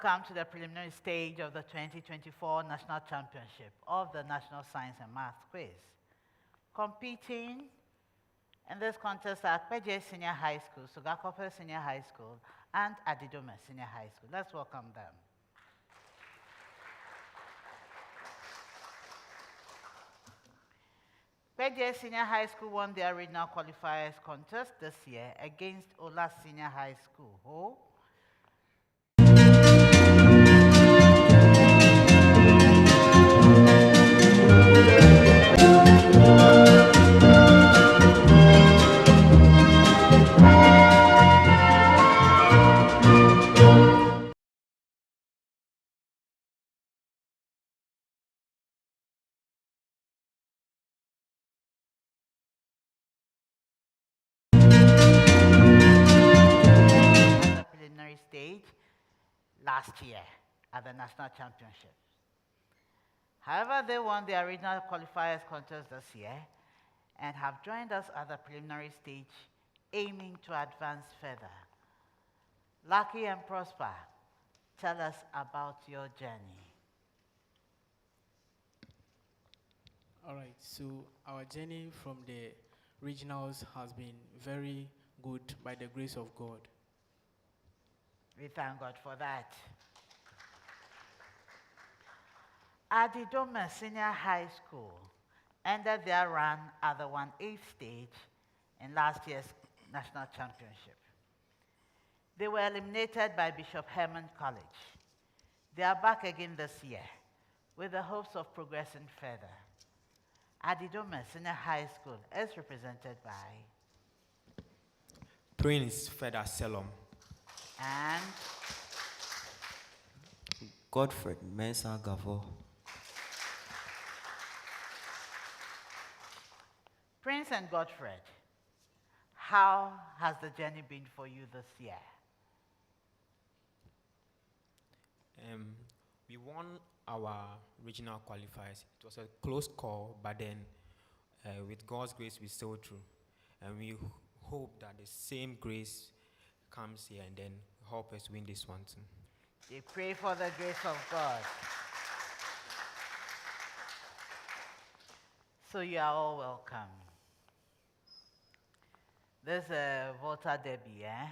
welcome to the preliminary stage of the 2024 National Championship of the National Science and Math Quiz. Competing in this contest are Kpedze Senior High School, Sogakofe Senior High School, and Adidome Senior High School. Let's welcome them. Kpedze Senior High School won their regional qualifiers contest this year against Ola Senior High School, who stage last year at the National Championship. However, they won their regional qualifiers contest this year and have joined us at the preliminary stage, aiming to advance further. Lucky and Prosper, tell us about your journey. All right, so our journey from the regionals has been very good by the grace of God. We thank God for that. Adidome Senior High School ended their run at the 1/8 stage in last year's National Championship. They were eliminated by Bishop Herman College. They are back again this year with the hopes of progressing further. Adidome Senior High School is represented by Prince Feda Selom and Godfred Mensah Gavo. Prince and Godfred, how has the journey been for you this year? We won our regional qualifiers. It was a close call, but then with God's grace, we sailed through. And we hope that the same grace comes here and then help us win this one too. We pray for the grace of God. So you are all welcome. This is a voter debut, eh?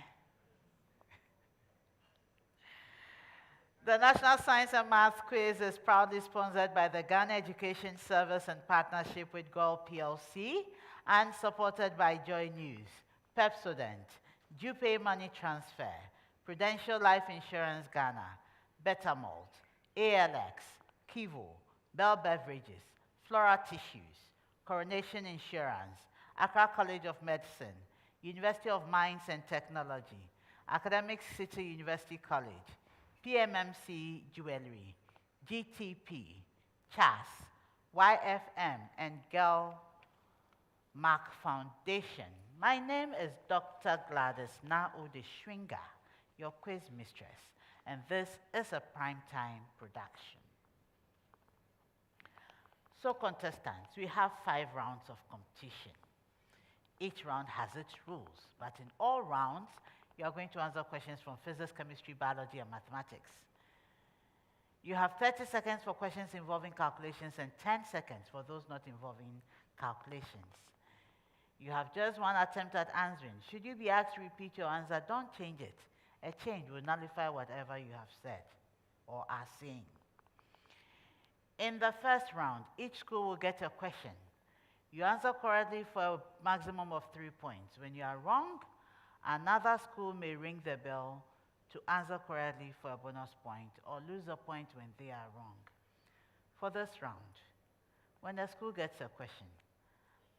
The National Science and Math Quiz is proudly sponsored by the Ghana Education Service in partnership with GOL PLC and supported by Joy News, Pepsodent, DuPay Money Transfer, Prudential Life Insurance Ghana, Bettermalt, ALX, Kivo, Bell Beverages, Flora Tissues, Coronation Insurance, Accra College of Medicine, University of Mines and Technology, Academic City University College, PMMC Jewelry, GTP, CHAS, YFM, and Girl Mark Foundation. My name is Dr. Gladys Naode Shringa, your quiz mistress, and this is a primetime production. So contestants, we have 5 rounds of competition. Each round has its rules, but in all rounds, you are going to answer questions from physics, chemistry, biology, and mathematics. You have 30 seconds for questions involving calculations and 10 seconds for those not involving calculations. You have just 1 attempt at answering. Should you be asked to repeat your answer, don't change it. A change will nullify whatever you have said or are saying. In the first round, each school will get a question. You answer correctly for a maximum of 3 points. When you are wrong, another school may ring the bell to answer correctly for a bonus point or lose a point when they are wrong. For this round, when a school gets a question,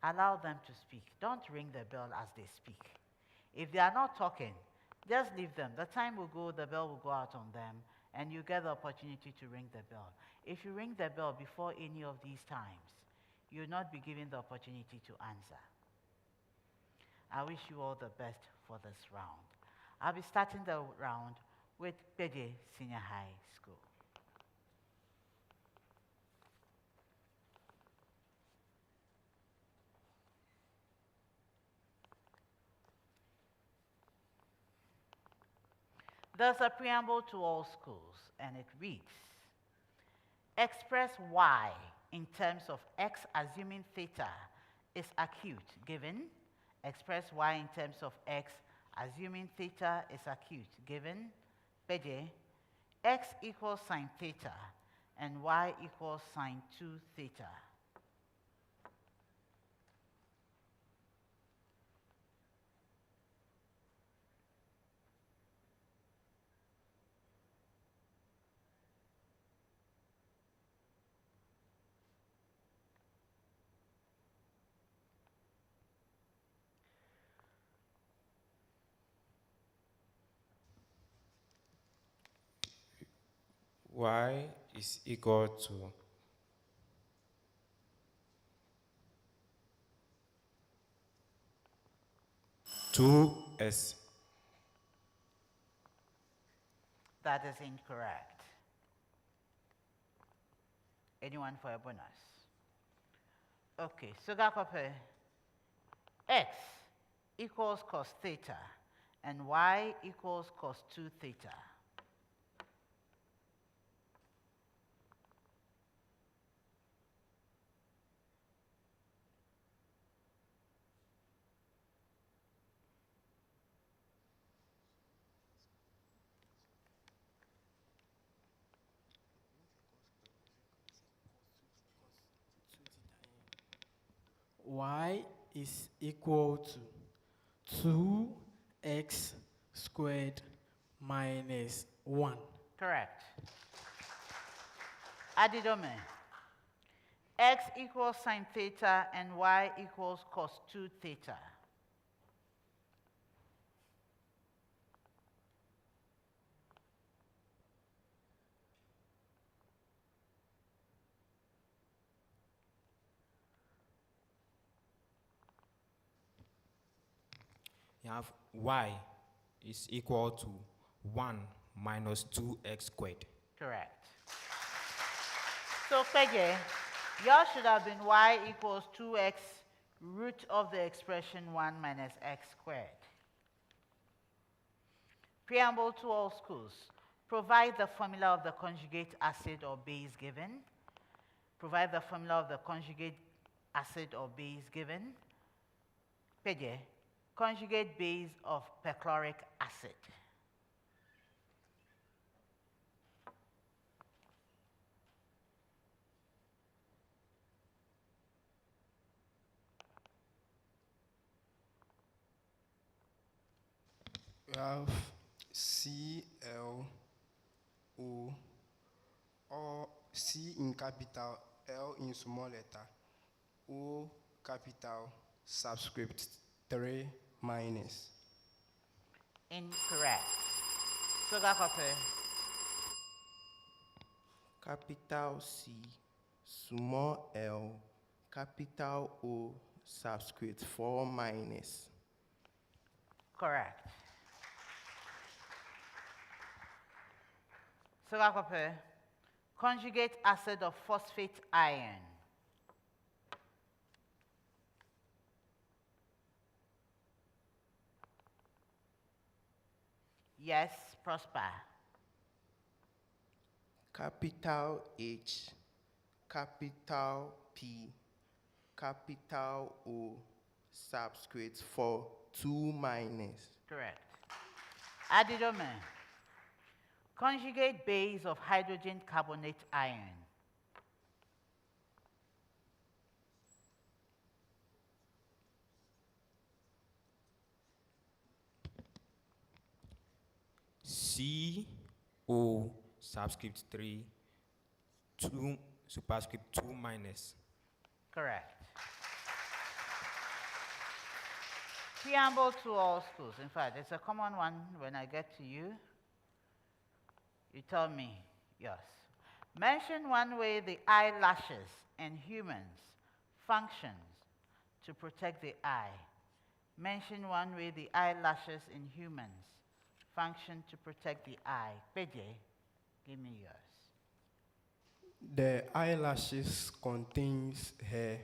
allow them to speak. Don't ring the bell as they speak. If they are not talking, just leave them. The time will go, the bell will go out on them, and you get the opportunity to ring the bell. If you ring the bell before any of these times, you will not be given the opportunity to answer. I wish you all the best for this round. I'll be starting the round with Kpedze Senior High School. There's a preamble to all schools, and it reads, express y in terms of x assuming theta is acute, given. Express y in terms of x assuming theta is acute, given. Kpedze, x equals sine theta, and y equals sine 2 theta. Y is equal to 2s. That is incorrect. Anyone for a bonus? Okay, Sogakofe, x equals cos theta, and y equals cos 2 theta. Y is equal to 2x squared minus 1. Correct. Adidome, x equals sine theta and y equals cos 2 theta. You have y is equal to 1 minus 2x squared. Correct. So, Kpedze, yours should have been y equals 2x root of the expression 1 minus x squared. Preamble to all schools. Provide the formula of the conjugate acid or base given. Provide the formula of the conjugate acid or base given. Kpedze, conjugate base of perchloric acid. We have ClO, or C in capital, L in small letter, O capital, subscript 3 minus. Incorrect. Sogakofe, Capital C, small l, capital O, subscript 4 minus. correct. Sogakofe, conjugate acid of phosphate iron. Yes, Prosper. Capital H, capital P, capital O, subscript 4, 2 minus. Correct. Adidome, conjugate base of hydrogen carbonate ion. CO subscript 3, 2 superscript 2 minus. Correct. Preamble to all schools. In fact, it's a common one. When I get to you, you tell me yours. Mention one way the eyelashes in humans functions to protect the eye. Mention one way the eyelashes in humans function to protect the eye. Kpedze, give me yours. The eyelashes contains hair,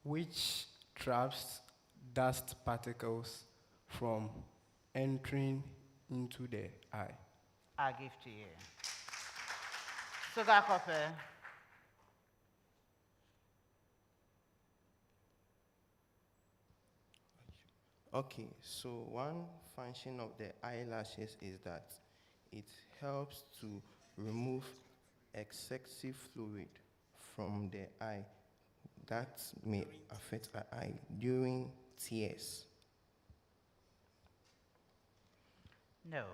which traps dust particles from entering into the eye. I give to you. Sogakofe. Okay, so one function of the eyelashes is that it helps to remove excessive fluid from the eye that may affect the eye during tears. No.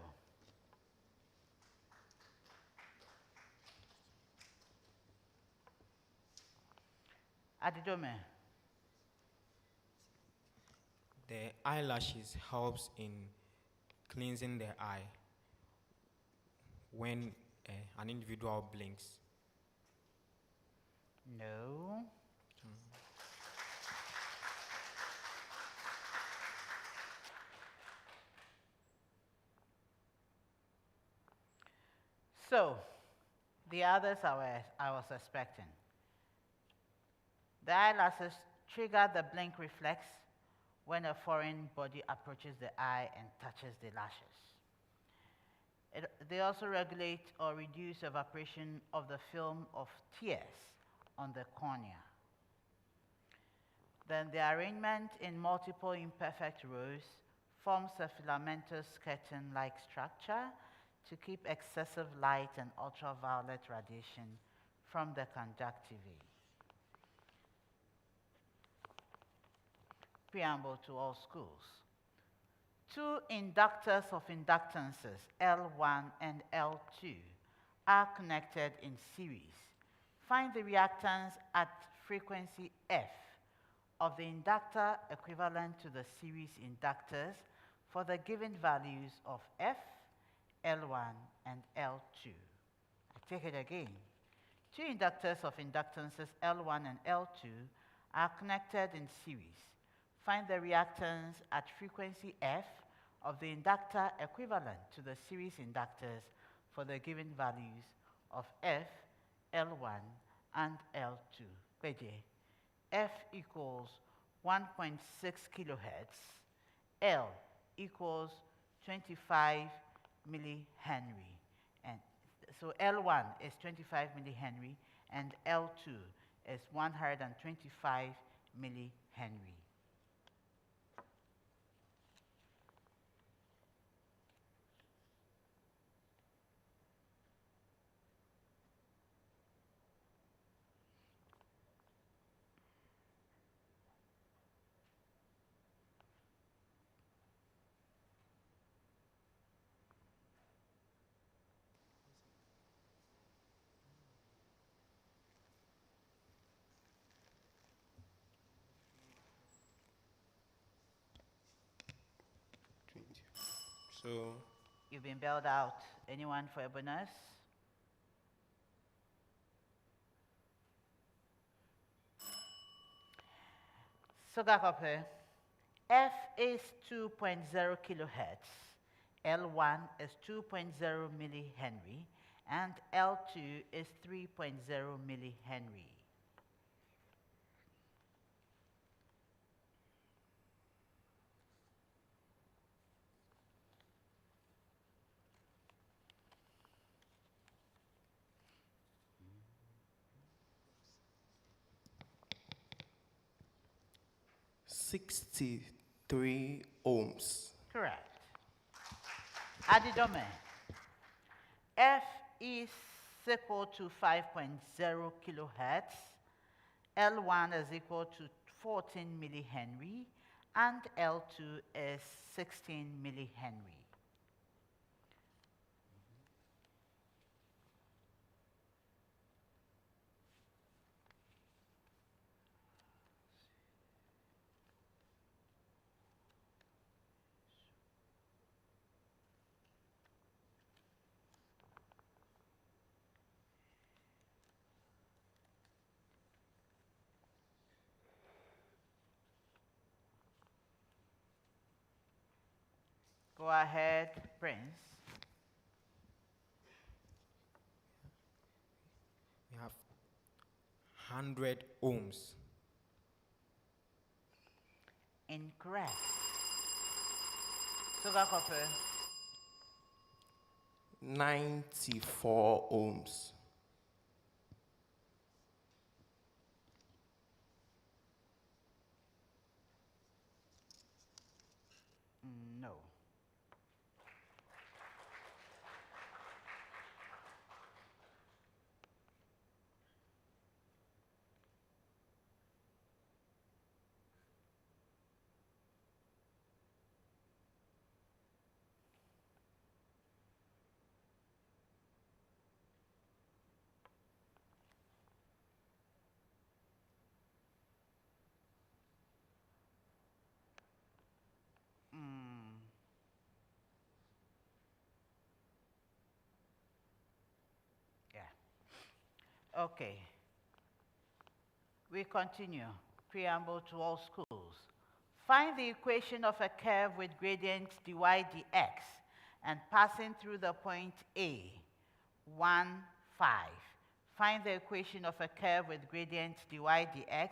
Adidome. The eyelashes helps in cleansing the eye when an individual blinks. No. So, the others I was expecting. The eyelashes trigger the blink reflex when a foreign body approaches the eye and touches the lashes. They also regulate or reduce evaporation of the film of tears on the cornea. Then the arrangement in multiple imperfect rows forms a filamentous curtain-like structure to keep excessive light and ultraviolet radiation from the conjunctiva. Preamble to all schools. Two inductors of inductances, L1 and L2, are connected in series. Find the reactance at frequency F of the inductor equivalent to the series inductors for the given values of F, L1, and L2. I take it again. Two inductors of inductances, L1 and L2, are connected in series. Find the reactance at frequency F of the inductor equivalent to the series inductors for the given values of F, L1, and L2. Kpedze, F equals 1.6 kilohertz, L equals 25 millihenry. And so L1 is 25 millihenry and L2 is 125 millihenry. So, You've been bailed out. Anyone for a bonus? Sogakofe, F is 2.0 kilohertz, L1 is 2.0 millihenry, and L2 is 3.0 millihenry. $63 ohms. Correct. Adidome, F is equal to 5.0 kilohertz, L1 is equal to 14 millihenry, and L2 is 16 millihenry. Go ahead, Prince. We have 100 ohms. Incorrect. Sogakofe, 94 ohms. No. Yeah. Okay. We continue. Preamble to all schools. Find the equation of a curve with gradient dy dx and passing through the point A, 1, 5. Find the equation of a curve with gradient dy dx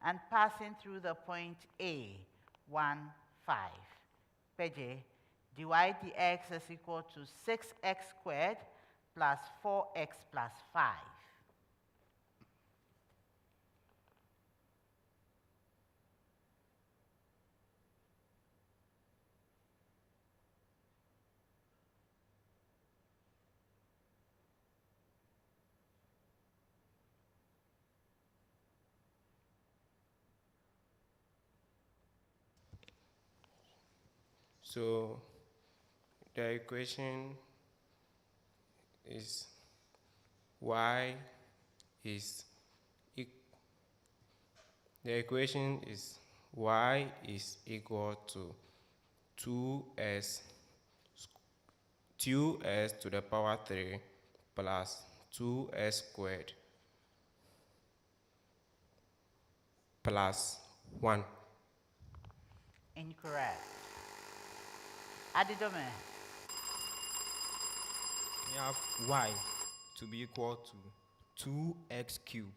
and passing through the point A, 1, 5. Kpedze, dy dx is equal to 6x squared plus 4x plus 5. So the equation is y is y is equal to 2s to the power 3 plus 2s squared plus 1. Incorrect. Adidome. We have y to be equal to 2x cubed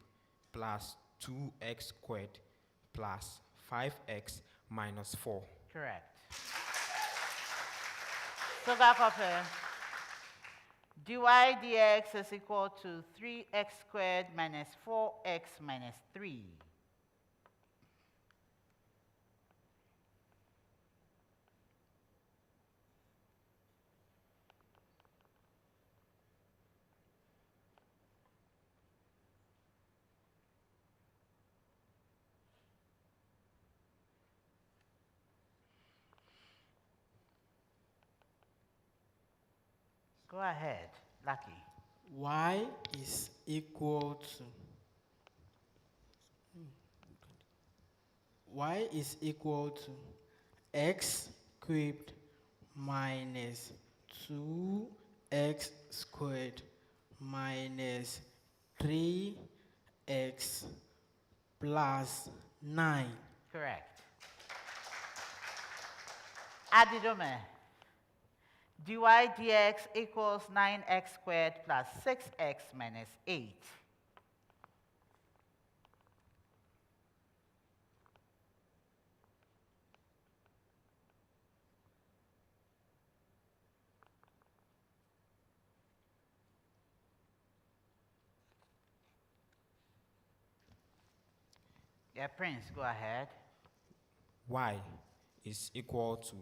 plus 2x squared plus 5x minus 4. Correct. Sogakofe, dy dx is equal to 3x squared minus 4x minus 3. Go ahead, Lucky. Y is equal to y is equal to x cubed minus 2x squared minus 3x plus 9. Correct. Adidome, dy dx equals 9x squared plus 6x minus 8. Yeah, Prince, go ahead. Y is equal to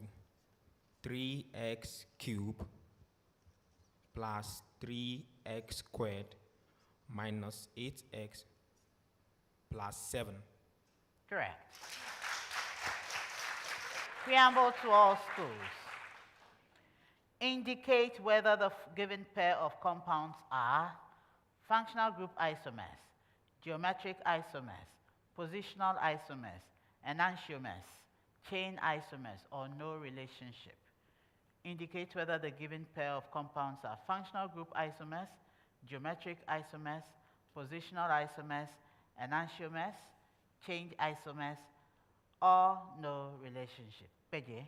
3x cubed plus 3x squared minus 8x plus 7. Correct. Preamble to all schools. Indicate whether the given pair of compounds are functional group isomers, geometric isomers, positional isomers, enantiomers, chain isomers, or no relationship. Indicate whether the given pair of compounds are functional group isomers, geometric isomers, positional isomers, enantiomers, chain isomers, or no relationship. Kpedze,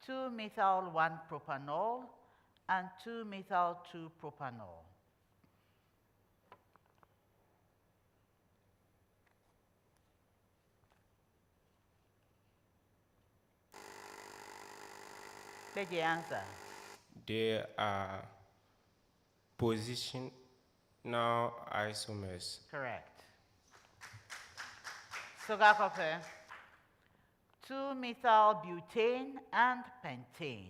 2-methyl-1-propanol and 2-methyl-2-propanol. Kpedze, answer. They are positional isomers. Correct. Sogakofe. 2-methylbutane and pentane.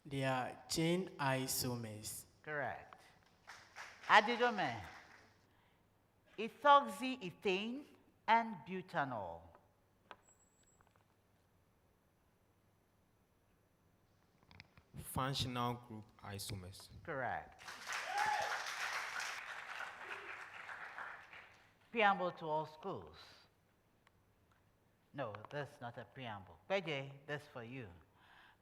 They are chain isomers. Correct. Adidome. Ethoxyethane and butanol. Functional group isomers. Correct. Preamble to all schools. No, that's not a preamble. Kpedze, that's for you.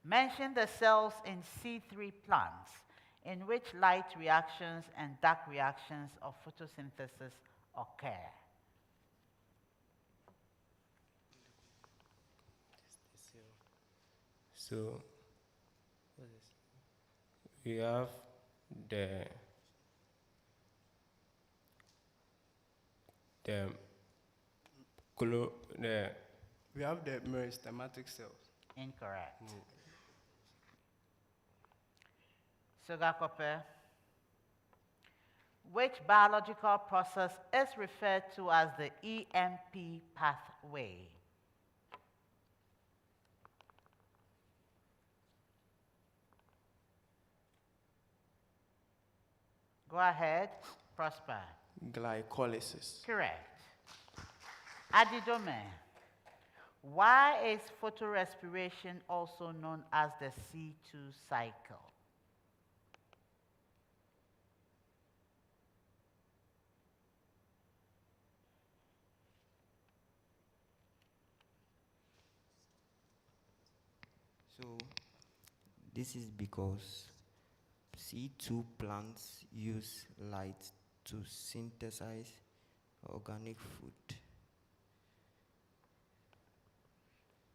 Mention the cells in C3 plants in which light reactions and dark reactions of photosynthesis occur. So we have the we have the meristematic cells. Incorrect. Sogakope. Which biological process is referred to as the EMP pathway? Go ahead, Prosper. Glycolysis. Correct. Adidome. Why is photorespiration also known as the C2 cycle? So this is because C2 plants use light to synthesize organic food.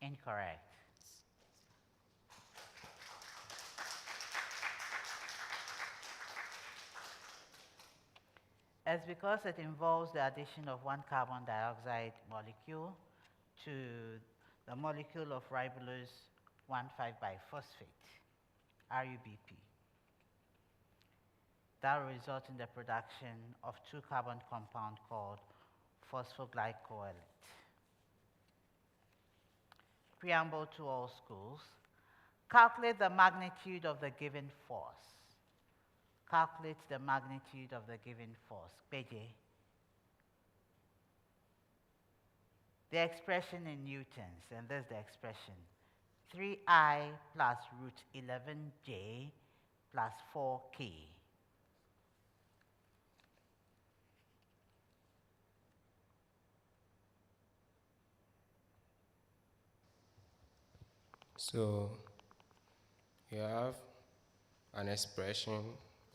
Incorrect. It's because it involves the addition of one carbon dioxide molecule to the molecule of ribulose 1,5-biphosphate, RUBP. That will result in the production of two-carbon compound called phosphoglycolate. Preamble to all schools. Calculate the magnitude of the given force. Calculate the magnitude of the given force. Kpedze. The expression in newtons, and there's the expression. 3I plus root 11J plus 4K. So you have an expression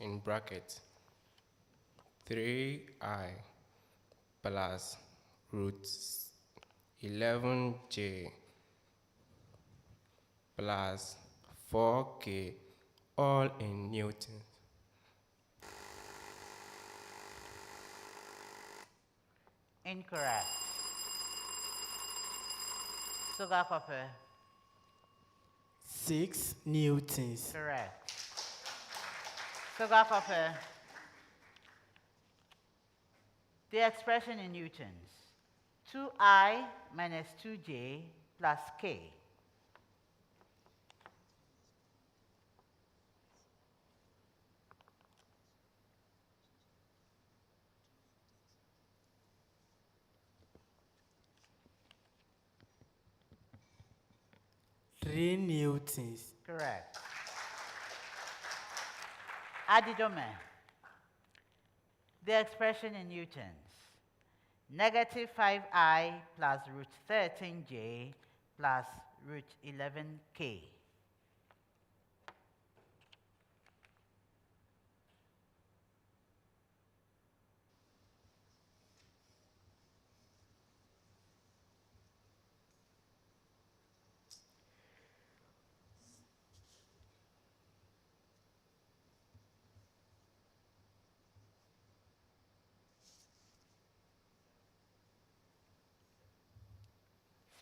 in bracket 3I plus root 11J plus 4K, all in newtons. Incorrect. Sogakofe. 6 newtons. Correct. Sogakofe. The expression in newtons. 2I minus 2J plus K. Three newtons. Correct. Adidome. The expression in newtons. Negative 5I plus root 13J plus root 11K.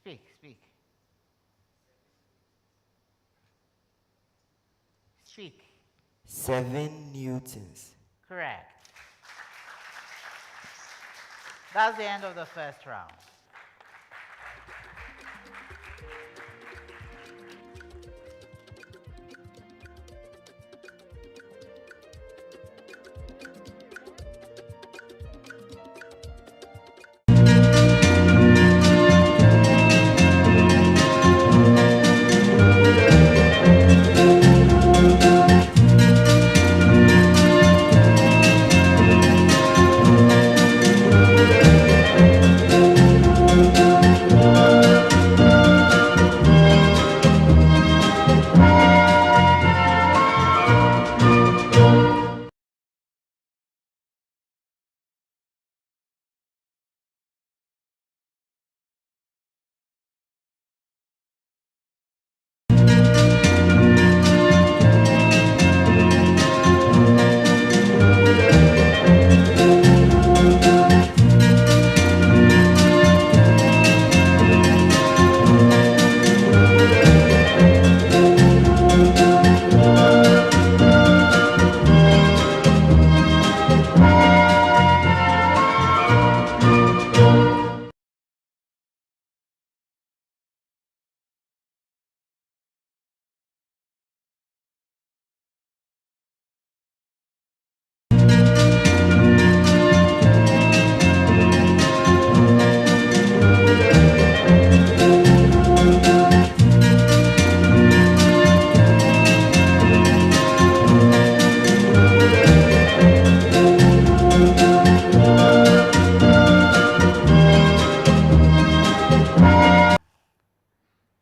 Speak. Speak. 7 newtons. Correct. That's the end of the first round.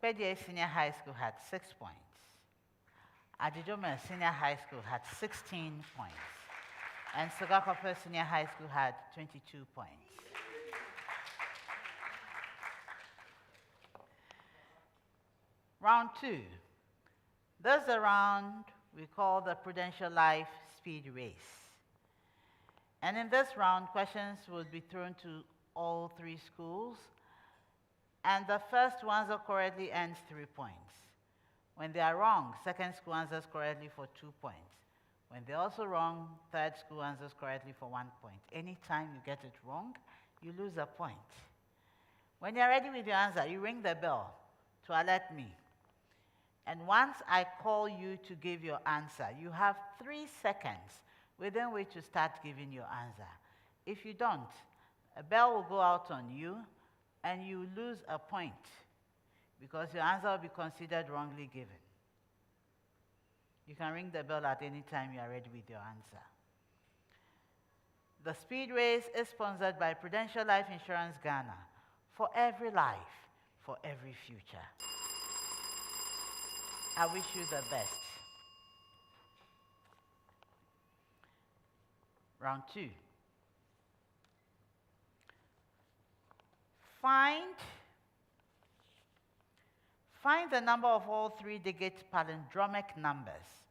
Kpedze Senior High School had 6 points. Adidome Senior High School had 16 points. And Sogakofe Senior High School had 22 points. Round 2. This is the round we call the Prudential Life Speed Race. And in this round, questions will be thrown to all 3 schools. And the first to answer correctly earns 3 points. When they are wrong, second school answers correctly for 2 points. When they're also wrong, third school answers correctly for 1 point. Anytime you get it wrong, you lose a point. When you're ready with your answer, you ring the bell to alert me. And once I call you to give your answer, you have 3 seconds within which to start giving your answer. If you don't, a bell will go out on you and you lose a point because your answer will be considered wrongly given. You can ring the bell at any time you are ready with your answer. The speed race is sponsored by Prudential Life Insurance Ghana. For every life, for every future. I wish you the best. Round 2. Find the number of all 3 digit palindromic numbers,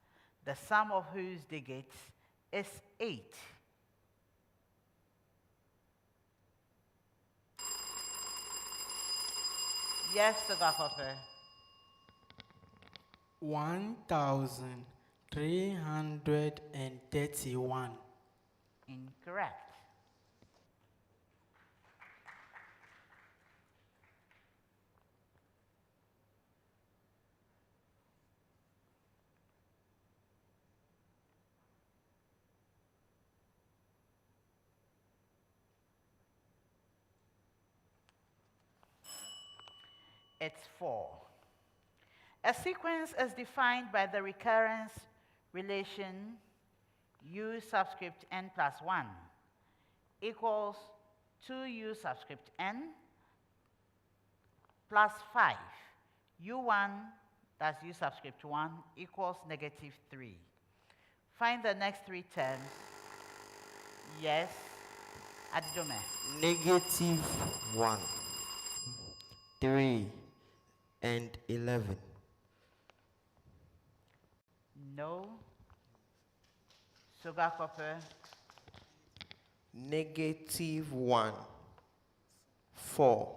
the sum of whose digits is 8. Yes, Sogakofe. 1,331. Incorrect. It's 4. A sequence is defined by the recurrence relation u subscript n plus 1 equals 2u subscript n plus 5. u1, that's u subscript 1, equals negative 3. Find the next 3 terms. Yes, Adidome. Negative 1, 3, and 11. No. Sogakofe. Negative 1, 4,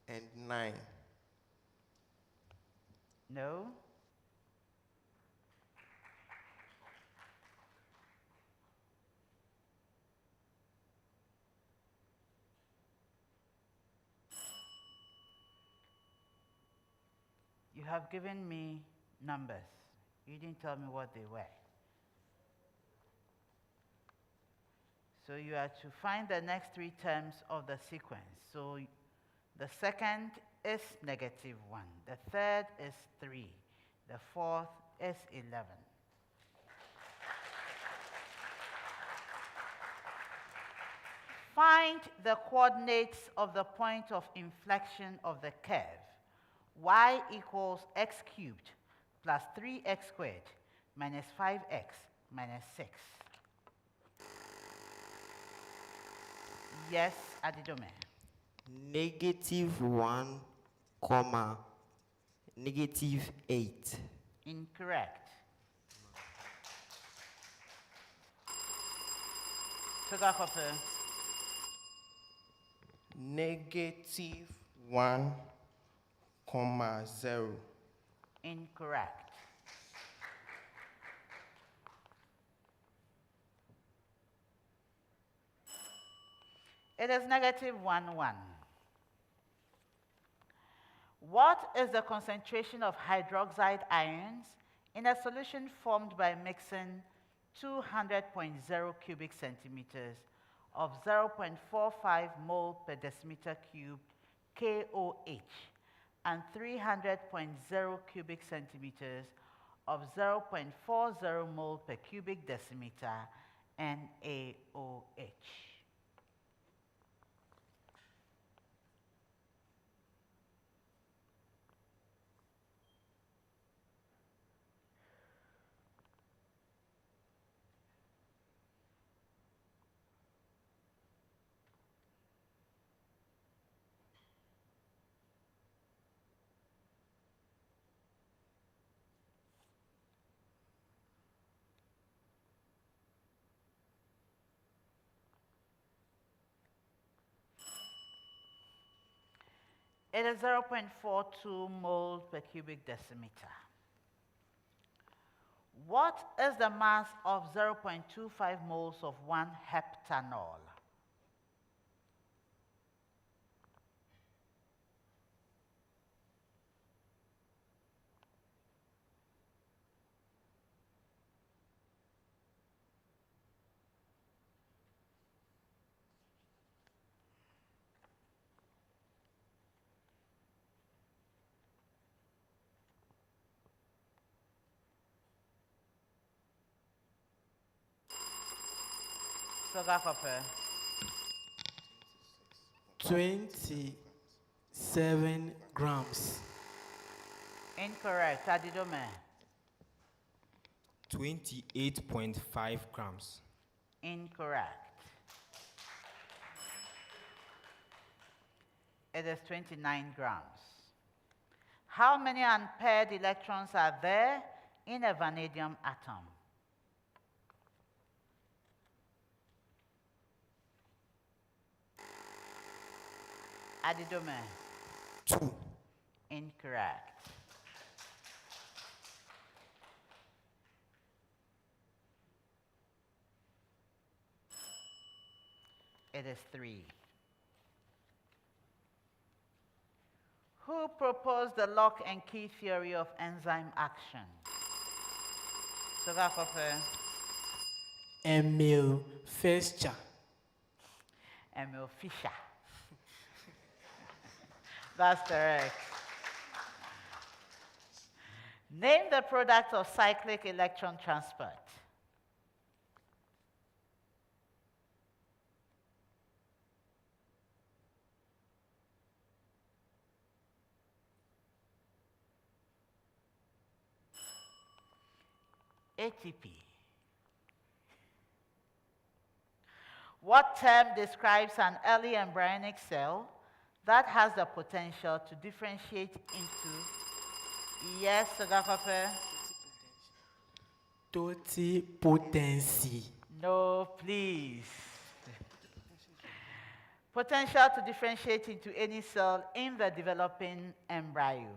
and 9. No? You have given me numbers. You didn't tell me what they were. So you are to find the next three terms of the sequence. So the second is -1. The third is 3. The fourth is 11. Find the coordinates of the point of inflection of the curve. Y equals x cubed plus 3x squared minus 5x minus 6. Yes, Adidome. -1, comma, -8. Incorrect. Sogakofe. -1,0. Incorrect. It is -1, 1. What is the concentration of hydroxide ions in a solution formed by mixing 200.0 cubic centimeters of 0.45 mole per decimeter cubed KOH and 300.0 cubic centimeters of 0.40 mole per cubic decimeter NaOH? It is 0.42 moles per cubic decimeter. What is the mass of 0.25 moles of 1-heptanol? Sogakofe. 27 grams. Incorrect. Adidome. 28.5 grams. Incorrect. It is 29 grams. How many unpaired electrons are there in a vanadium atom? Adidome. 2. Incorrect. It is 3. Who proposed the lock and key theory of enzyme action? Sogakofe. Emil Fischer. Emil Fischer. That's correct. Name the product of cyclic electron transport. ATP. What term describes an early embryonic cell that has the potential to differentiate into? Yes, Sogakofe. Totipotency. No, please. Potential to differentiate into any cell in the developing embryo.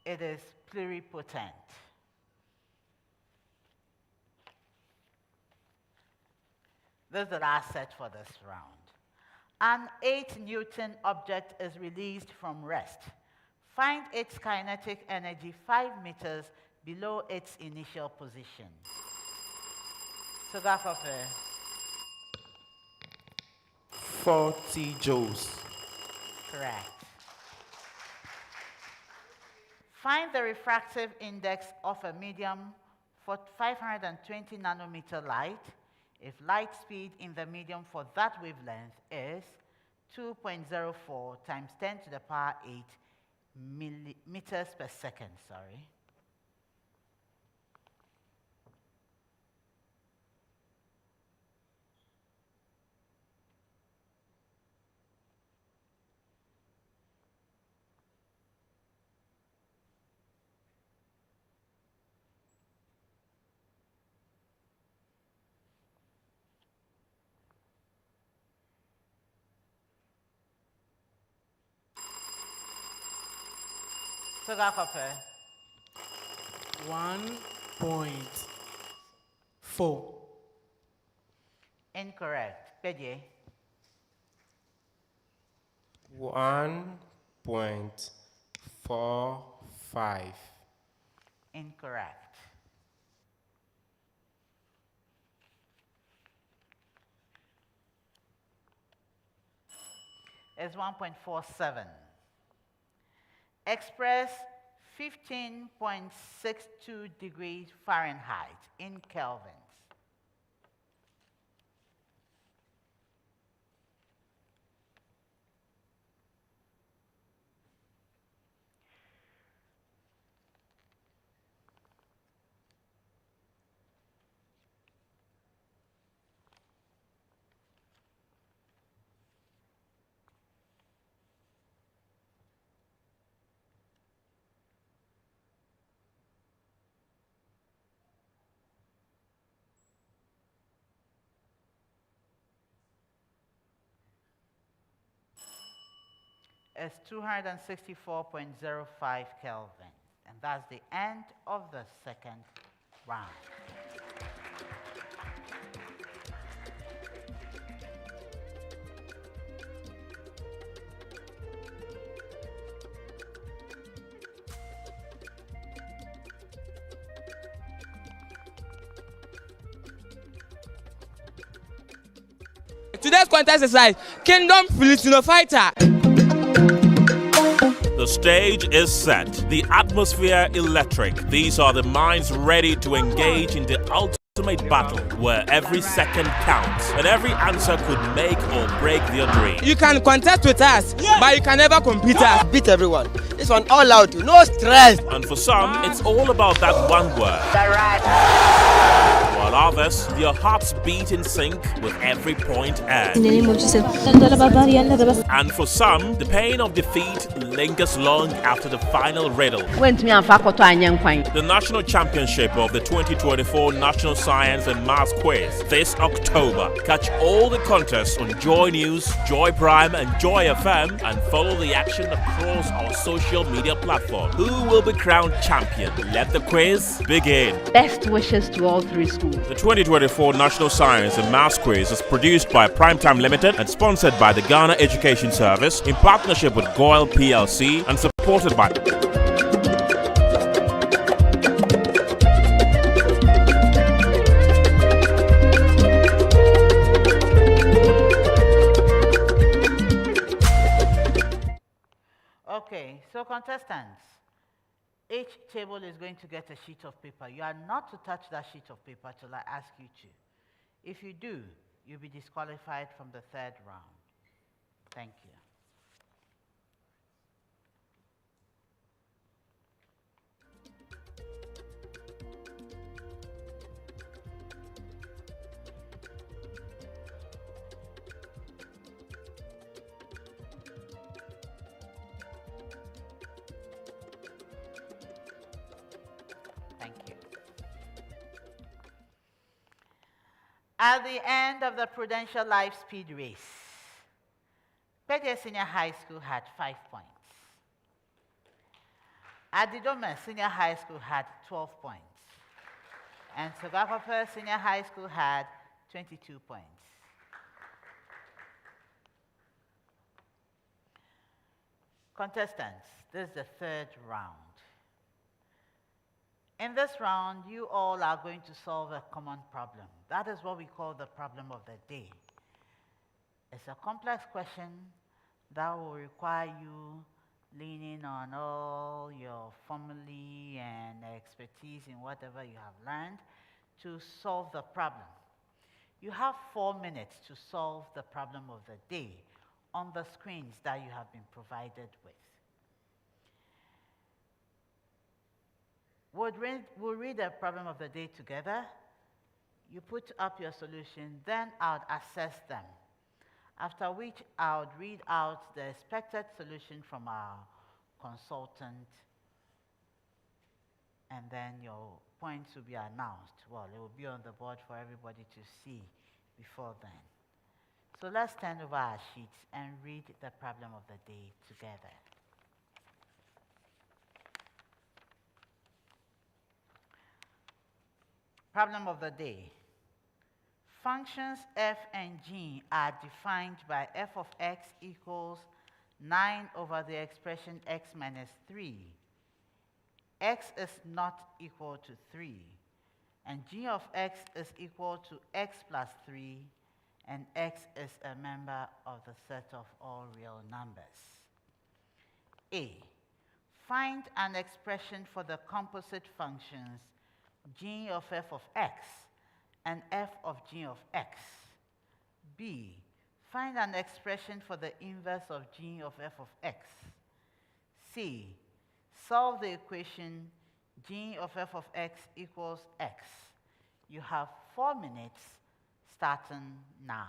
It is pluripotent. This is the last set for this round. An 8-Newton object is released from rest. Find its kinetic energy 5 meters below its initial position. Sogakofe. 40 joules. Correct. Find the refractive index of a medium for 520 nanometer light if light speed in the medium for that wavelength is 2.04 times 10 to the power 8 millimeters per second, sorry. Sogakofe. 1.4. Incorrect. Kpedze. 1.45. Incorrect. It's 1.47. Express 15.62 degrees Fahrenheit in kelvins. Is 264.05 Kelvin. And that's the end of the second round. Today's contest is like Kingdom Filistino Fighter. The stage is set, the atmosphere electric. These are the minds ready to engage in the ultimate battle where every second counts and every answer could make or break their dream. You can contest with us, but you can never compete us. Beat everyone. This one all out, no stress. And for some, it's all about that one word. While others, their hearts beat in sync with every point earned. In the name of Jesus. And for some, the pain of defeat lingers long after the final riddle. The national championship of the 2024 National Science and Maths Quiz this October. Catch all the contests on Joy News, Joy Prime and Joy FM and follow the action across our social media platforms. Who will be crowned champion? Let the quiz begin. Best wishes to all 3 schools. The 2024 National Science and Maths Quiz is produced by Primetime Limited and sponsored by the Ghana Education Service in partnership with GOIL PLC and supported by Okay, so contestants, each table is going to get a sheet of paper. You are not to touch that sheet of paper till I ask you to. If you do, you'll be disqualified from the third round. Thank you. Thank you. At the end of the Prudential Life Speed Race, Kpedze Senior High School had 5 points. Adidome Senior High School had 12 points. And Sogakofe Senior High School had 22 points. Contestants, this is the third round. In this round, you all are going to solve a common problem. That is what we call the problem of the day. It's a complex question that will require you leaning on all your family and expertise in whatever you have learned to solve the problem. You have 4 minutes to solve the problem of the day on the screens that you have been provided with. We'll read the problem of the day together. You put up your solution, then I would assess them. After which I would read out the expected solution from our consultant, and then your points will be announced. Well, it will be on the board for everybody to see before then. So let's turn over our sheets and read the problem of the day together. Problem of the day. Functions f and g are defined by f of x equals 9 over the expression x minus 3. X is not equal to 3, and g of x is equal to x plus 3, and x is a member of the set of all real numbers. A. Find an expression for the composite functions g of f of x and f of g of x. B. Find an expression for the inverse of g of f of x. C. Solve the equation g of f of x equals x. You have 4 minutes starting now.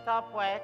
Stop work.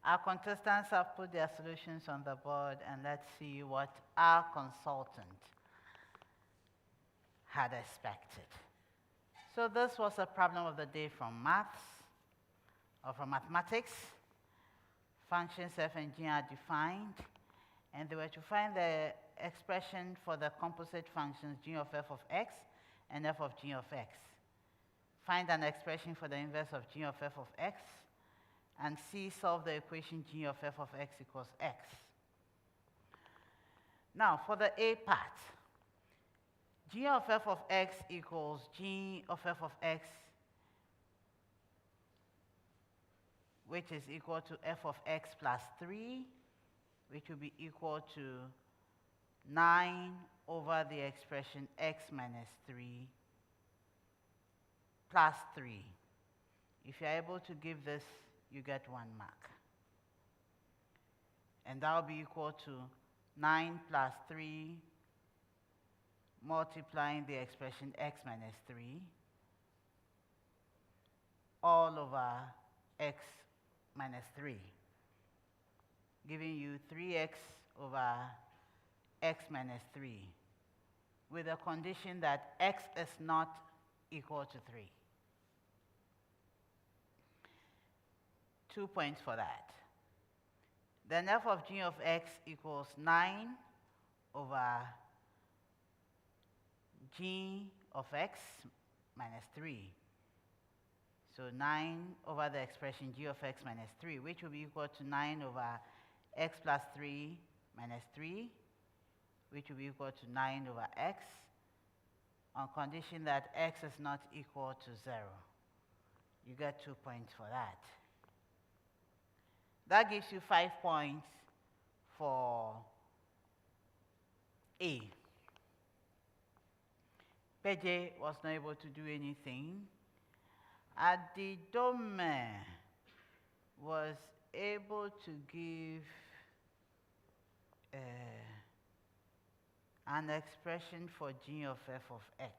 Our contestants have put their solutions on the board, and let's see what our consultant had expected. So this was a problem of the day from maths, or from mathematics. Functions f and g are defined, and they were to find the expression for the composite functions g of f of x and f of g of x. Find an expression for the inverse of g of f of x, and C, solve the equation g of f of x equals x. Now, for the A part, g of f of x equals g of f of x, which is equal to f of x plus 3, which will be equal to 9 over the expression x minus 3 plus 3. If you're able to give this, you get 1 mark. And that will be equal to 9 plus 3 multiplying the expression x minus 3 all over x minus 3, giving you 3x over x minus 3, with a condition that x is not equal to 3. 2 points for that. Then f of g of x equals 9 over g of x minus 3. So 9 over the expression g of x minus 3, which will be equal to 9 over x plus 3 minus 3, which will be equal to 9 over x, on condition that x is not equal to 0. You get 2 points for that. That gives you 5 points for A. Kpedze was not able to do anything. Adidome was able to give an expression for g of f of x.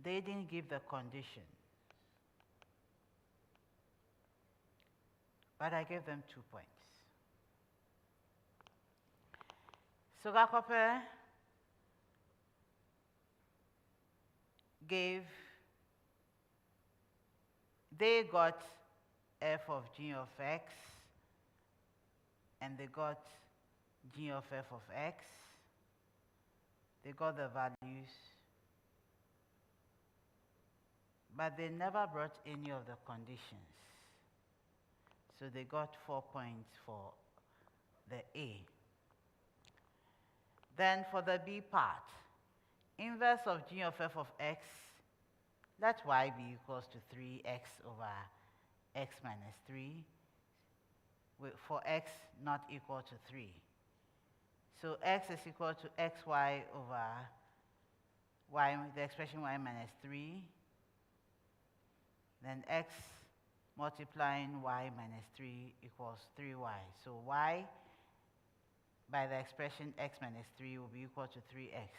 They didn't give the condition, but I gave them 2 points. Sogakofe they got f of g of x, and they got g of f of x. They got the values, but they never brought any of the conditions. So they got 4 points for the A. Then for the B part, inverse of g of f of x, let y be equals to 3x over x minus 3, for x not equal to 3. So x is equal to xy over y, the expression y minus 3, then x multiplying y minus 3 equals 3y. So y by the expression x minus 3 will be equal to 3x.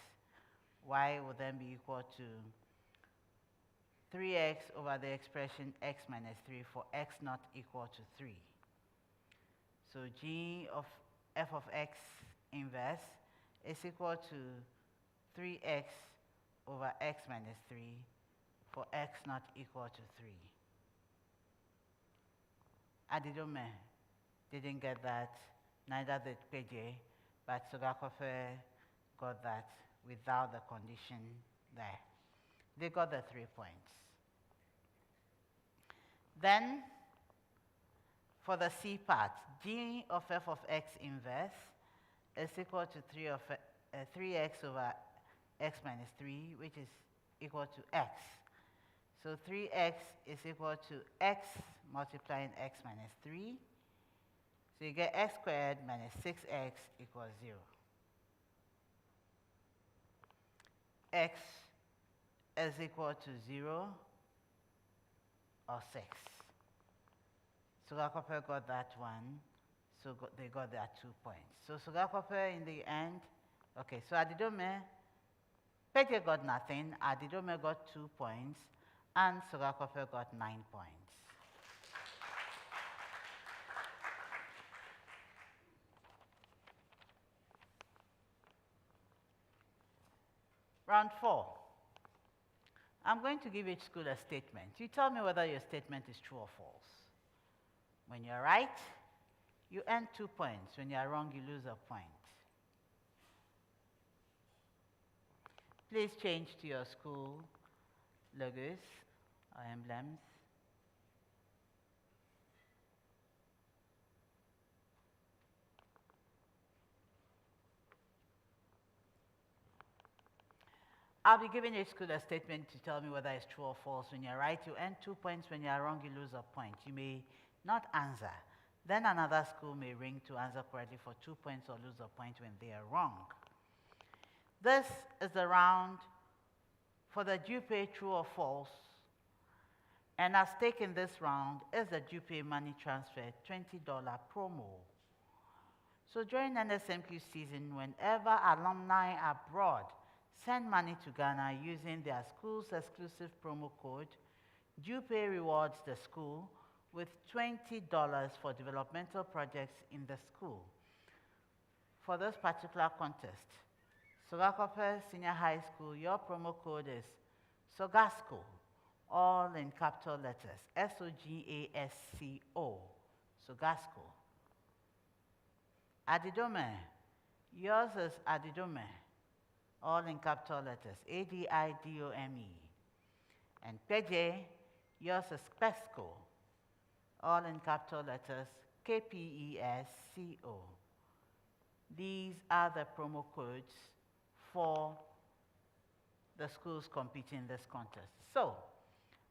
Y will then be equal to 3x over the expression x minus 3 for x not equal to 3. So g of f of x inverse is equal to 3x over x minus 3 for x not equal to 3. Adidome didn't get that, neither did Kpedze, but Sogakofe got that without the condition there. They got the 3 points. Then, for the C part, g of f of x inverse is equal to 3x over x minus 3, which is equal to x. So 3x is equal to x multiplying x minus 3. So you get x squared minus 6x equals 0. X is equal to 0 or 6. Sogakofe got that one, so they got their 2 points. So Sogakofe in the end, okay, so Adidome, Kpedze got nothing, Adidome got 2 points, And Sogakofe got 9 points. Round 4. I'm going to give each school a statement. You tell me whether your statement is true or false. When you're right, you earn 2 points. When you're wrong, you lose a point. Please change to your school logos or emblems. I'll be giving each school a statement to tell me whether it's true or false. When you're right, you earn 2 points. When you're wrong, you lose a point. You may not answer. Then another school may ring to answer correctly for 2 points or lose a point when they are wrong. This is the round for the due pay true or false. And at stake in this round is the due pay money transfer $20 promo. So during NSMQ season, whenever alumni abroad send money to Ghana using their school's exclusive promo code, due pay rewards the school with $20 for developmental projects in the school. For this particular contest, Sogakofe Senior High School, your promo code is SOGASCO, all in capital letters, SOGASCO, SOGASCO. Adidome, yours is Adidome, all in capital letters, ADIDOME. And Kpedze, yours is Kpesco, all in capital letters, KPESCO. These are the promo codes for the schools competing in this contest. So,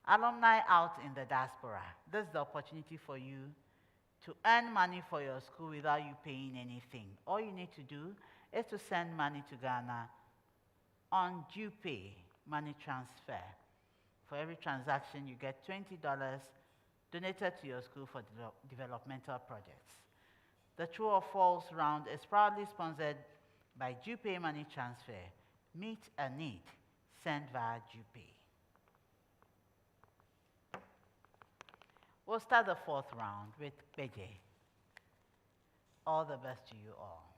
alumni out in the diaspora, this is the opportunity for you to earn money for your school without you paying anything. All you need to do is to send money to Ghana on due pay money transfer. For every transaction, you get $20 donated to your school for developmental projects. The true or false round is proudly sponsored by due pay money transfer. Meet a need, send via due pay. We'll start the 4th round with Kpedze. All the best to you all.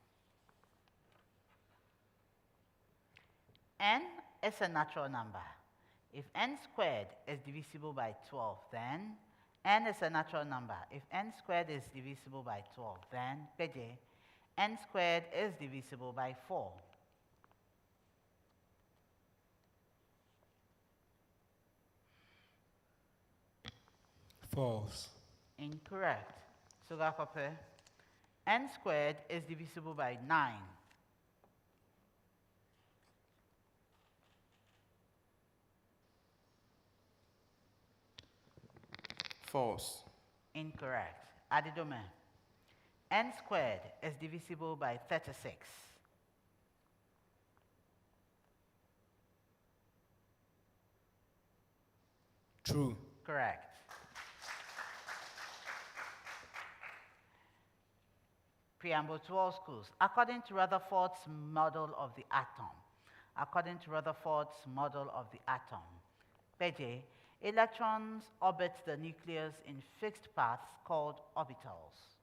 N is a natural number. If n squared is divisible by 12, then n is a natural number. If n squared is divisible by 12, then Kpedze, n squared is divisible by 4. False. Incorrect. Sogakofe, n squared is divisible by 9. False. Incorrect. Adidome, n squared is divisible by 36. True. Correct. Preamble to all schools. According to Rutherford's model of the atom, Kpedze, electrons orbit the nucleus in fixed paths called orbitals.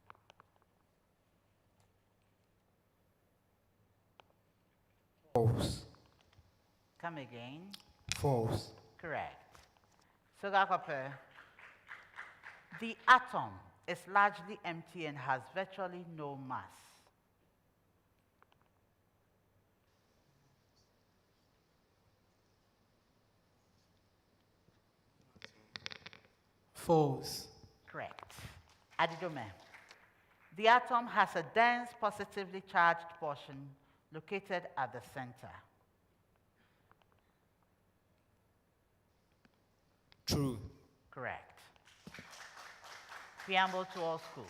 False. Come again. False. Correct. Sogakofe, the atom is largely empty and has virtually no mass. False. Correct. Adidome, the atom has a dense positively charged portion located at the center. True. Correct. Preamble to all schools.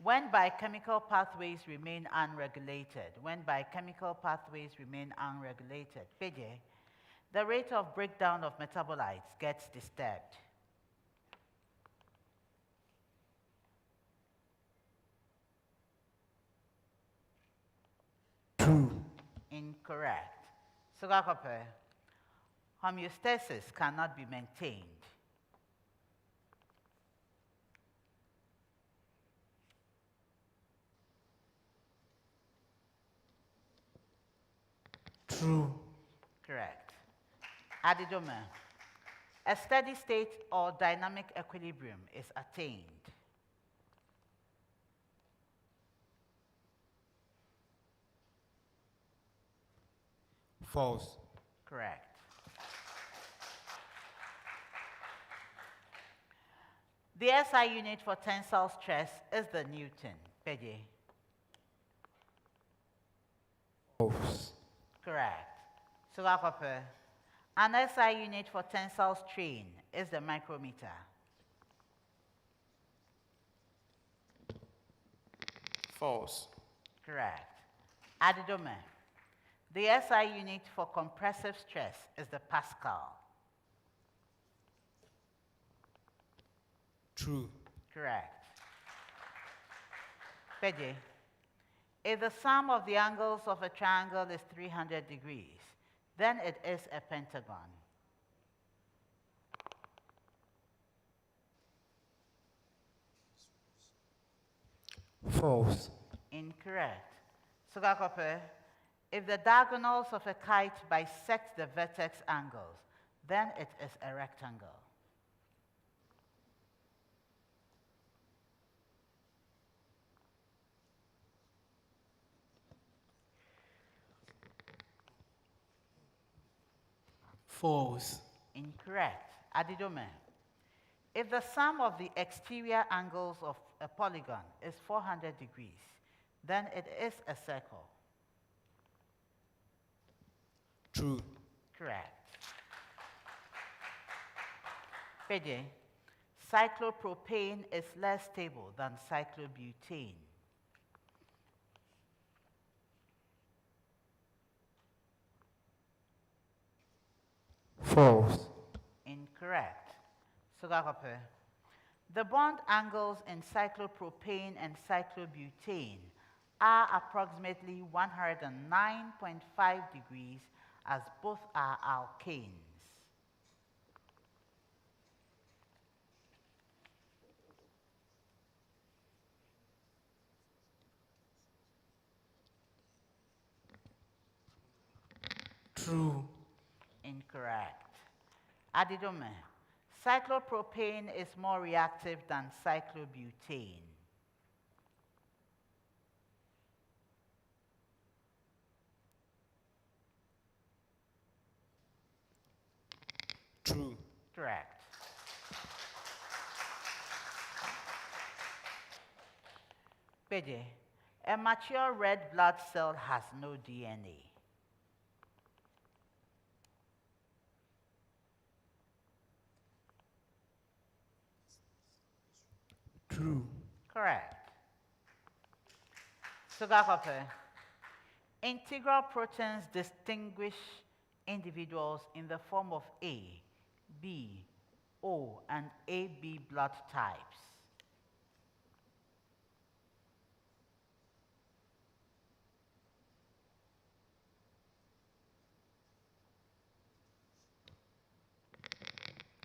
When biochemical pathways remain unregulated, Kpedze, the rate of breakdown of metabolites gets disturbed. True. Incorrect. Sogakofe, Homeostasis cannot be maintained. True. Correct. Adidome. A steady state or dynamic equilibrium is attained. False. Correct. The SI unit for tensile stress is the Newton. Kpedze. False. Correct. Sogakofe. An SI unit for tensile strain is the micrometer. False. Correct. Adidome. The SI unit for compressive stress is the Pascal. True. Correct. Kpedze. If the sum of the angles of a triangle is 300 degrees, then it is a pentagon. False. Incorrect. Sogakofe. If the diagonals of a kite bisect the vertex angles, then it is a rectangle. False. Incorrect. Adidome. If the sum of the exterior angles of a polygon is 400 degrees, then it is a circle. True. Correct. Kpedze. Cyclopropane is less stable than cyclobutane. False. Incorrect. Sogakofe. The bond angles in cyclopropane and cyclobutane are approximately 109.5 degrees as both are alkanes. True. Incorrect. Adidome. Cyclopropane is more reactive than cyclobutane. True. Correct. Kpedze. A mature red blood cell has no DNA. True. Correct. Sogakofe. Integral proteins distinguish individuals in the form of A, B, O, and AB blood types.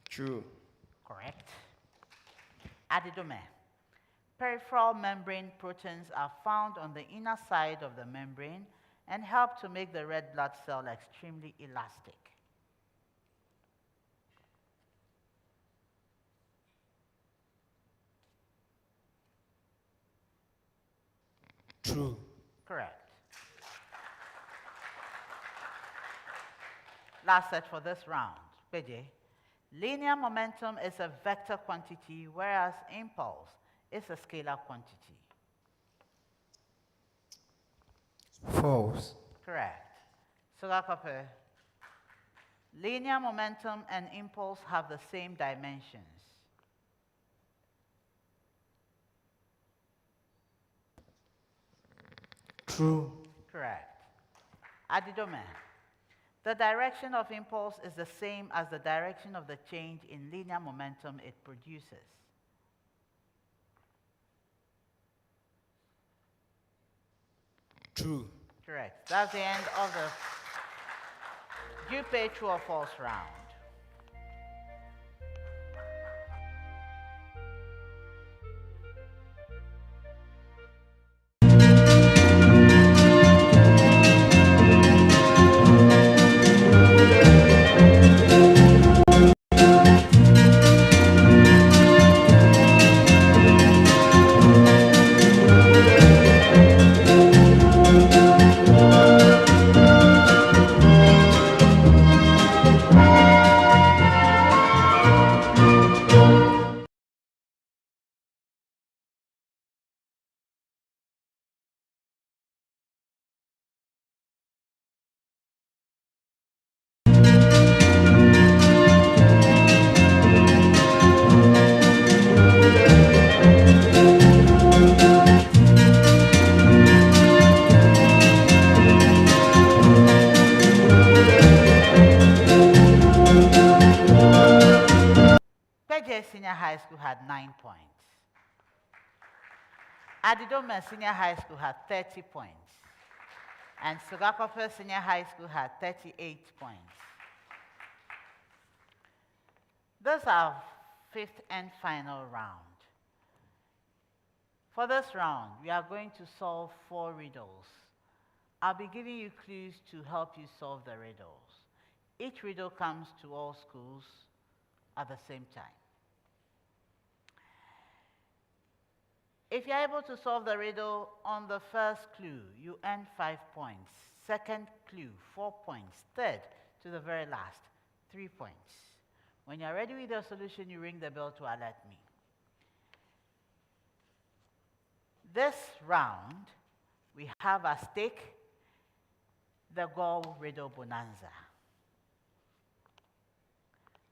True. Correct. Adidome. Peripheral membrane proteins are found on the inner side of the membrane and help to make the red blood cell extremely elastic. True. Correct. Last set for this round. Kpedze. Linear momentum is a vector quantity, whereas impulse is a scalar quantity. False. Correct. Sogakofe. Linear momentum and impulse have the same dimensions. True. Correct. Adidome. The direction of impulse is the same as the direction of the change in linear momentum it produces. True. Correct. That's the end of the you pay true or false round. 9 points. Adidome Senior High School had 30 points. And Sogakofe Senior High School had 38 points. This is our fifth and final round. For this round, we are going to solve 4 riddles. I'll be giving you clues to help you solve the riddles. Each riddle comes to all schools at the same time. If you're able to solve the riddle on the first clue, you earn 5 points. Second clue, 4 points. Third, to the very last, 3 points. When you're ready with your solution, you ring the bell to alert me. This round, we have at stake the Go Riddle Bonanza.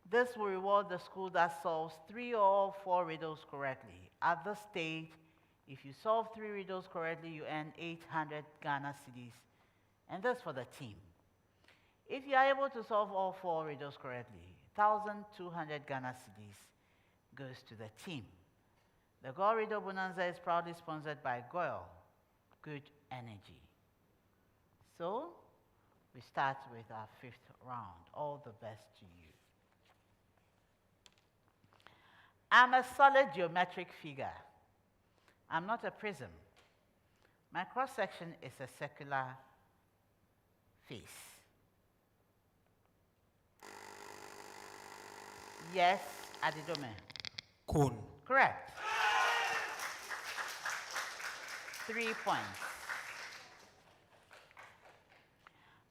This will reward the school that solves 3 or all 4 riddles correctly. At this stage, if you solve 3 riddles correctly, you earn 800 Ghana cedis, and this for the team. If you are able to solve all 4 riddles correctly, 1,200 Ghana cedis goes to the team. The Go Riddle Bonanza is proudly sponsored by Goyle, Good Energy. So, we start with our 5th round. All the best to you. I'm a solid geometric figure. I'm not a prism. My cross-section is a circular face. Yes, Adidome. Cone. Correct. 3 points.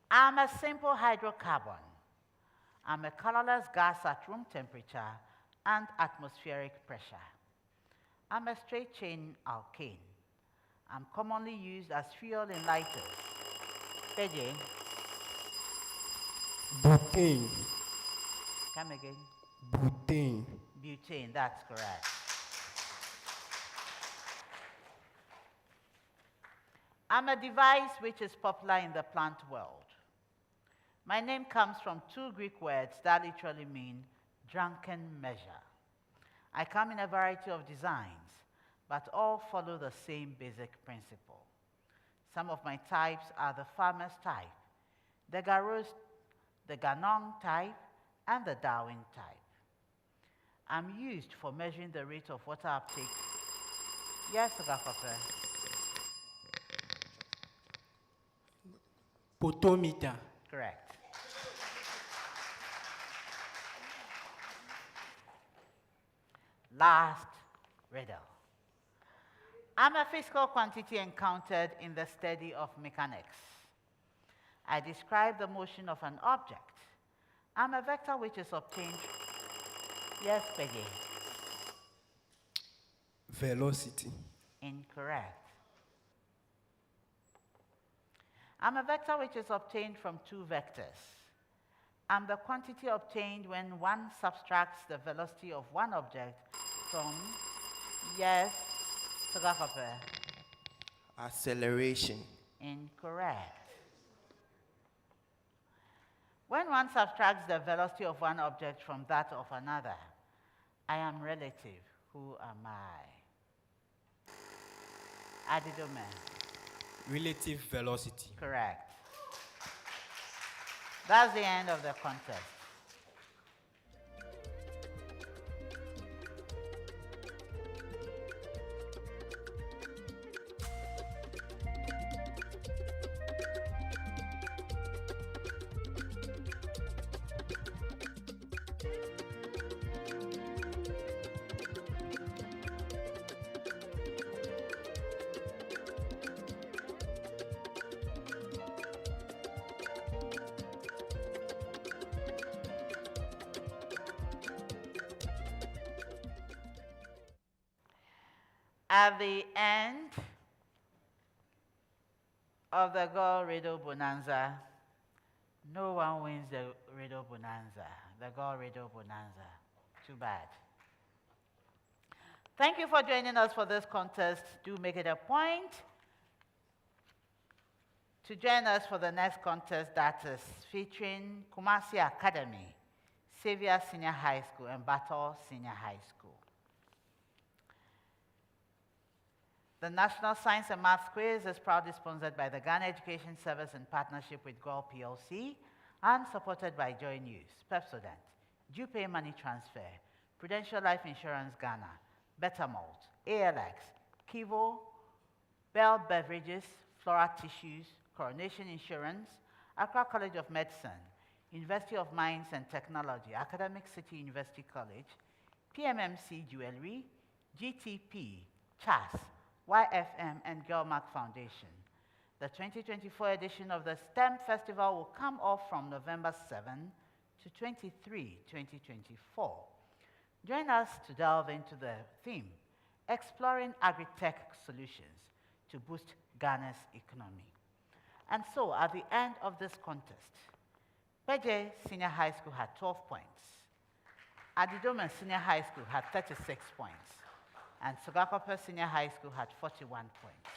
I'm a simple hydrocarbon. I'm a colorless gas at room temperature and atmospheric pressure. I'm a straight chain alkane. I'm commonly used as fuel in lighters. Kpedze. Butane. Come again. Butane. Butane, that's correct. I'm a device which is popular in the plant world. My name comes from 2 Greek words that literally mean drunken measure. I come in a variety of designs, but all follow the same basic principle. Some of my types are the farmer's type, the Garros, the Ganong type, and the Darwin type. I'm used for measuring the rate of water uptake. Yes, Sogakofe. Potometer. Correct. Last riddle. I'm a physical quantity encountered in the study of mechanics. I describe the motion of an object. I'm a vector which is obtained. Yes, Kpedze. Velocity. Incorrect. I'm a vector which is obtained from 2 vectors. I'm the quantity obtained when one subtracts the velocity of one object from, yes, Sogakofe. Acceleration. Incorrect. When one subtracts the velocity of one object from that of another, I am relative. Who am I? Adidome. Relative velocity. Correct. That's the end of the contest. At the end of the Go Riddle Bonanza, no one wins the Riddle Bonanza, the Go Riddle Bonanza. Too bad. Thank you for joining us for this contest. Do make it a point to join us for the next contest that is featuring Kumasi Academy, Xavier Senior High School, and Bato Senior High School. The National Science and Maths Quiz is proudly sponsored by the Ghana Education Service in partnership with GOL PLC and supported by Joy News, Pepsodent, Due Pay Money Transfer, Prudential Life Insurance Ghana, Bettermalt, ALX, Kivo, Bell Beverages, Flora Tissues, Coronation Insurance, Accra College of Medicine, University of Mines and Technology, Academic City University College, PMMC Jewelry, GTP, CHAS, YFM, and Girlmark Foundation. The 2024 edition of the STEM Festival will come off from November 7 to 23, 2024. Join us to delve into the theme, Exploring Agri-Tech Solutions to Boost Ghana's Economy. And so, at the end of this contest, Kpedze Senior High School had 12 points, Adidome Senior High School had 36 points, and Sogakofe Senior High School had 41 points.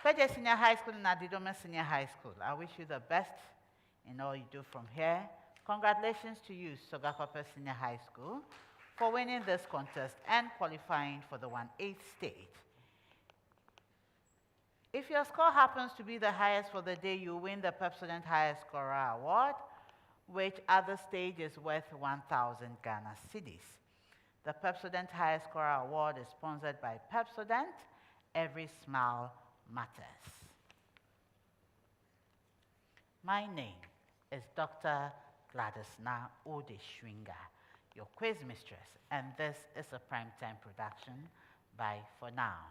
Kpedze Senior High School and Adidome Senior High School, I wish you the best in all you do from here. Congratulations to you, Sogakofe Senior High School, for winning this contest and qualifying for the 1/8 stage. If your score happens to be the highest for the day, you win the Pepsodent Highest Scorer Award, which at the stage is worth 1,000 Ghana cedis. The Pepsodent Highest Scorer Award is sponsored by Pepsodent. Every smile matters. My name is Dr. Gladysna Odeshwinga, your quiz mistress, and this is a primetime production. Bye for now.